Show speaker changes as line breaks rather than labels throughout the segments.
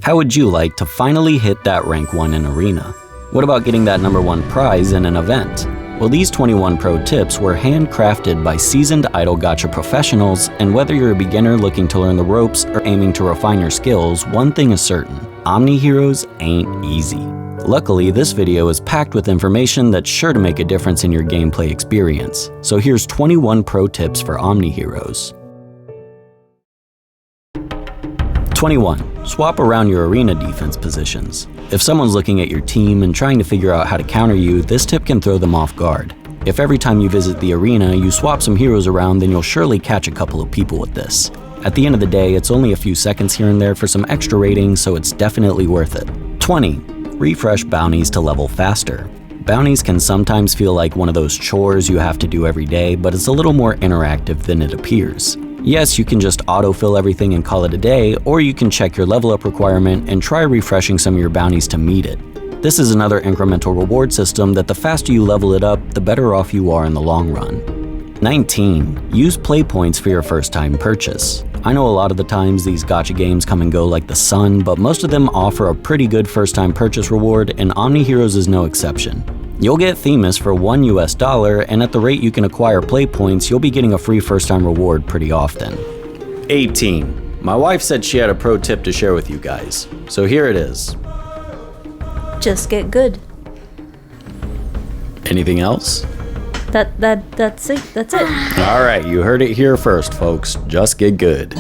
How would you like to finally hit that rank 1 in Arena? What about getting that number 1 prize in an event? Well, these 21 pro tips were handcrafted by seasoned idle gacha professionals, and whether you're a beginner looking to learn the ropes or aiming to refine your skills, one thing is certain: Omniheroes ain't easy. Luckily, this video is packed with information that's sure to make a difference in your gameplay experience. So here's 21 pro tips for Omniheroes. 21. Swap around your arena defense positions. If someone's looking at your team and trying to figure out how to counter you, this tip can throw them off guard. If every time you visit the arena you swap some heroes around, then you'll surely catch a couple of people with this. At the end of the day, it's only a few seconds here and there for some extra rating, so it's definitely worth it. 20. Refresh bounties to level faster. Bounties can sometimes feel like one of those chores you have to do every day, but it's a little more interactive than it appears. Yes, you can just autofill everything and call it a day, or you can check your level up requirement and try refreshing some of your bounties to meet it. This is another incremental reward system that the faster you level it up, the better off you are in the long run. 19. Use play points for your first time purchase. I know a lot of the times these gacha games come and go like the sun, but most of them offer a pretty good first time purchase reward, and Omniheroes is no exception. You'll get Themis for $1 US, and at the rate you can acquire play points, you'll be getting a free first-time reward pretty often. 18. My wife said she had a pro tip to share with you guys, so here it is.
Just get good.
Anything else?
That's it.
All right, you heard it here first, folks. Just get good.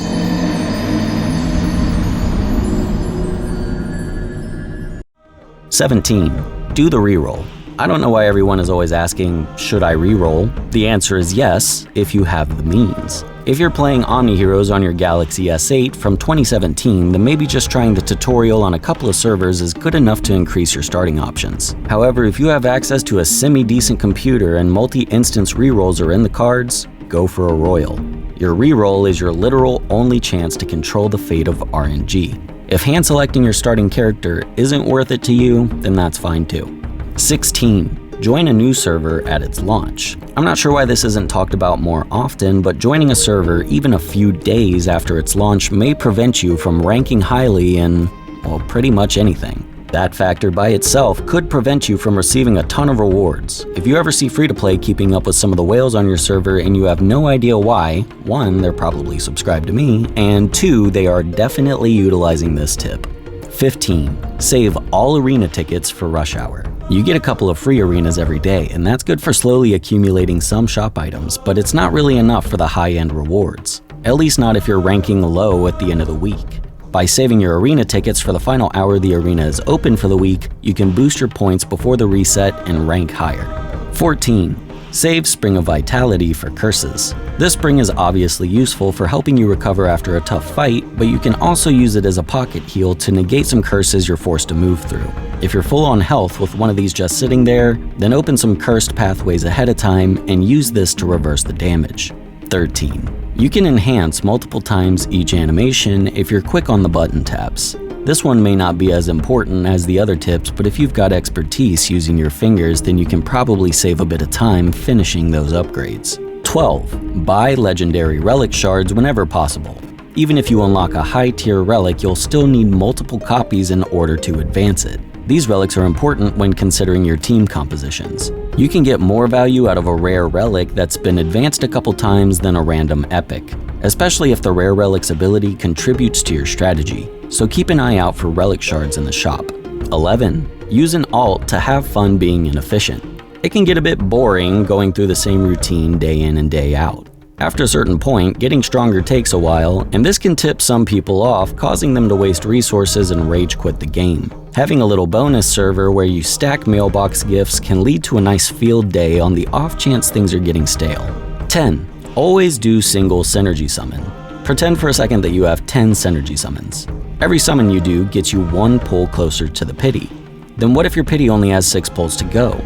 (17) Do the reroll. I don't know why everyone is always asking, should I reroll? The answer is yes, if you have the means. If you're playing Omniheroes on your Galaxy S8 from 2017, then maybe just trying the tutorial on a couple of servers is good enough to increase your starting options. However, if you have access to a semi-decent computer and multi-instance rerolls are in the cards, go for a royal. Your reroll is your literal only chance to control the fate of RNG. If hand-selecting your starting character isn't worth it to you, then that's fine too. 16. Join a new server at its launch. I'm not sure why this isn't talked about more often, but joining a server even a few days after its launch may prevent you from ranking highly in, well, pretty much anything. That factor by itself could prevent you from receiving a ton of rewards. If you ever see free-to-play keeping up with some of the whales on your server and you have no idea why, 1, they're probably subscribed to me, and 2, they are definitely utilizing this tip. 15. Save all arena tickets for rush hour. You get a couple of free arenas every day, and that's good for slowly accumulating some shop items, but it's not really enough for the high-end rewards. At least not if you're ranking low at the end of the week. By saving your arena tickets for the final hour the arena is open for the week, you can boost your points before the reset and rank higher. 14. Save Spring of Vitality for curses. This spring is obviously useful for helping you recover after a tough fight, but you can also use it as a pocket heal to negate some curses you're forced to move through. If you're full on health with one of these just sitting there, then open some cursed pathways ahead of time and use this to reverse the damage. 13. You can enhance multiple times each animation if you're quick on the button taps. This one may not be as important as the other tips, but if you've got expertise using your fingers, then you can probably save a bit of time finishing those upgrades. 12. Buy legendary Relic Shards whenever possible. Even if you unlock a high-tier relic, you'll still need multiple copies in order to advance it. These relics are important when considering your team compositions. You can get more value out of a rare relic that's been advanced a couple times than a random epic, especially if the rare relic's ability contributes to your strategy. So keep an eye out for Relic Shards in the shop. 11. Use an alt to have fun being inefficient. It can get a bit boring going through the same routine day in and day out. After a certain point, getting stronger takes a while, and this can tip some people off, causing them to waste resources and rage quit the game. Having a little bonus server where you stack mailbox gifts can lead to a nice field day on the off chance things are getting stale. 10. Always do single synergy summon. Pretend for a second that you have 10 synergy summons. Every summon you do gets you 1 pull closer to the pity. Then what if your pity only has 6 pulls to go?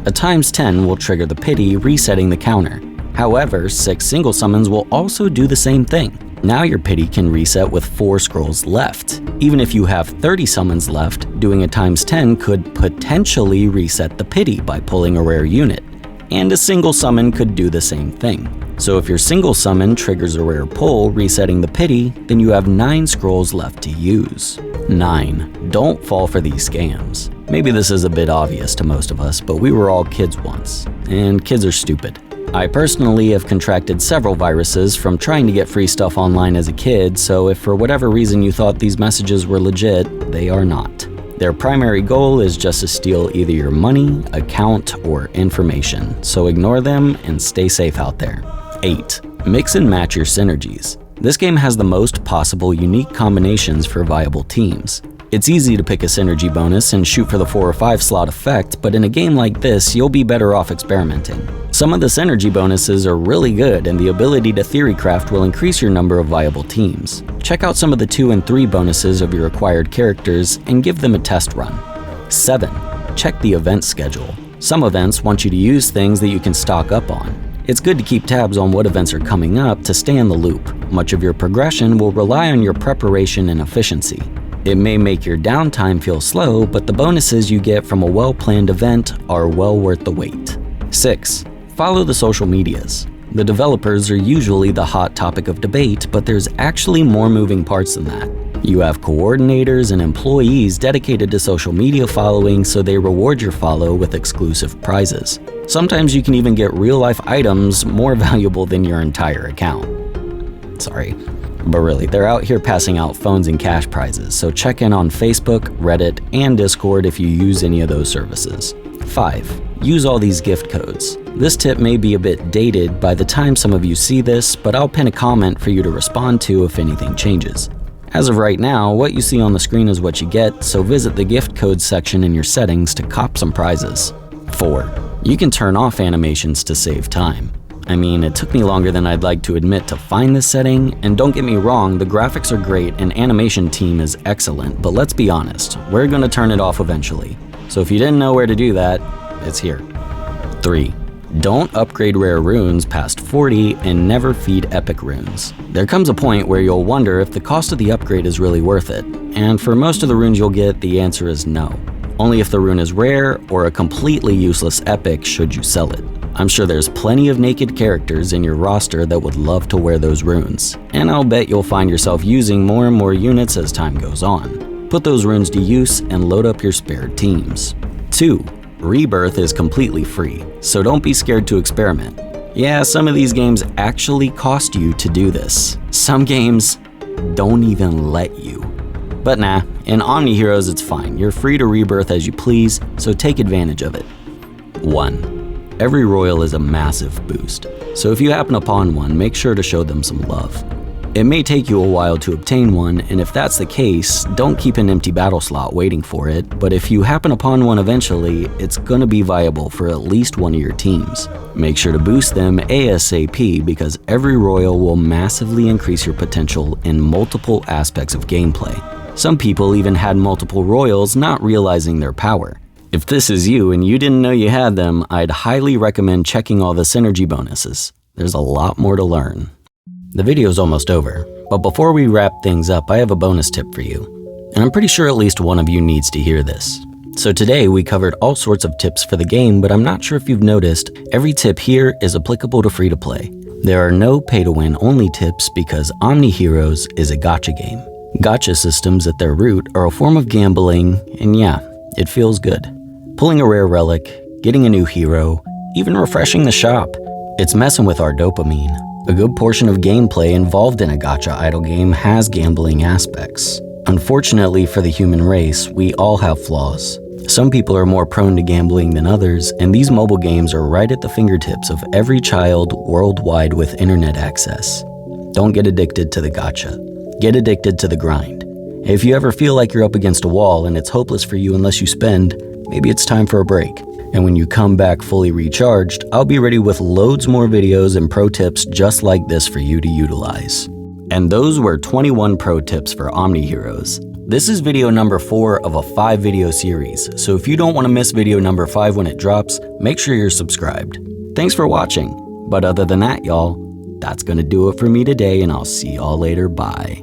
A times 10 will trigger the pity, resetting the counter. However, 6 single summons will also do the same thing. Now your pity can reset with 4 scrolls left. Even if you have 30 summons left, doing a times 10 could potentially reset the pity by pulling a rare unit. And a single summon could do the same thing. So if your single summon triggers a rare pull, resetting the pity, then you have 9 scrolls left to use. 9. Don't fall for these scams. Maybe this is a bit obvious to most of us, but we were all kids once, and kids are stupid. I personally have contracted several viruses from trying to get free stuff online as a kid, so if for whatever reason you thought these messages were legit, they are not. Their primary goal is just to steal either your money, account, or information, so ignore them and stay safe out there. 8. Mix and match your synergies. This game has the most possible unique combinations for viable teams. It's easy to pick a synergy bonus and shoot for the 4 or 5 slot effect, but in a game like this, you'll be better off experimenting. Some of the synergy bonuses are really good, and the ability to theorycraft will increase your number of viable teams. Check out some of the 2 and 3 bonuses of your acquired characters and give them a test run. 7. Check the event schedule. Some events want you to use things that you can stock up on. It's good to keep tabs on what events are coming up to stay in the loop. Much of your progression will rely on your preparation and efficiency. It may make your downtime feel slow, but the bonuses you get from a well-planned event are well worth the wait. 6. Follow the social medias. The developers are usually the hot topic of debate, but there's actually more moving parts than that. You have coordinators and employees dedicated to social media following, so they reward your follow with exclusive prizes. Sometimes you can even get real-life items more valuable than your entire account. Sorry. But really, they're out here passing out phones and cash prizes, so check in on Facebook, Reddit, and Discord if you use any of those services. 5. Use all these gift codes. This tip may be a bit dated by the time some of you see this, but I'll pin a comment for you to respond to if anything changes. As of right now, what you see on the screen is what you get, so visit the gift codes section in your settings to cop some prizes. 4. You can turn off animations to save time. I mean, it took me longer than I'd like to admit to find this setting, and don't get me wrong, the graphics are great and animation team is excellent, but let's be honest, we're gonna turn it off eventually. So if you didn't know where to do that, it's here. 3. Don't upgrade rare runes past 40 and never feed epic runes. There comes a point where you'll wonder if the cost of the upgrade is really worth it, and for most of the runes you'll get, the answer is no. Only if the rune is rare or a completely useless epic should you sell it. I'm sure there's plenty of naked characters in your roster that would love to wear those runes, and I'll bet you'll find yourself using more and more units as time goes on. Put those runes to use and load up your spared teams. 2. Rebirth is completely free, so don't be scared to experiment. Yeah, some of these games actually cost you to do this. Some games don't even let you. But nah, in Omniheroes it's fine. You're free to rebirth as you please, so take advantage of it. 1. Every royal is a massive boost, so if you happen upon one, make sure to show them some love. It may take you a while to obtain one, and if that's the case, don't keep an empty battle slot waiting for it, but if you happen upon one eventually, it's gonna be viable for at least one of your teams. Make sure to boost them ASAP because every royal will massively increase your potential in multiple aspects of gameplay. Some people even had multiple royals not realizing their power. If this is you and you didn't know you had them, I'd highly recommend checking all the synergy bonuses. There's a lot more to learn. The video's almost over, but before we wrap things up, I have a bonus tip for you. And I'm pretty sure at least one of you needs to hear this. So today we covered all sorts of tips for the game, but I'm not sure if you've noticed, every tip here is applicable to free-to-play. There are no pay-to-win only tips because Omniheroes is a gacha game. Gacha systems at their root are a form of gambling, and yeah, it feels good. Pulling a rare relic, getting a new hero, even refreshing the shop. It's messing with our dopamine. A good portion of gameplay involved in a gacha idle game has gambling aspects. Unfortunately for the human race, we all have flaws. Some people are more prone to gambling than others, and these mobile games are right at the fingertips of every child worldwide with internet access. Don't get addicted to the gacha. Get addicted to the grind. If you ever feel like you're up against a wall and it's hopeless for you unless you spend, maybe it's time for a break. And when you come back fully recharged, I'll be ready with loads more videos and pro tips just like this for you to utilize. And those were 21 pro tips for Omniheroes. This is video number 4 of a 5-video series, so if you don't want to miss video number 5 when it drops, make sure you're subscribed. Thanks for watching, but other than that, y'all, that's gonna do it for me today, and I'll see y'all later, bye.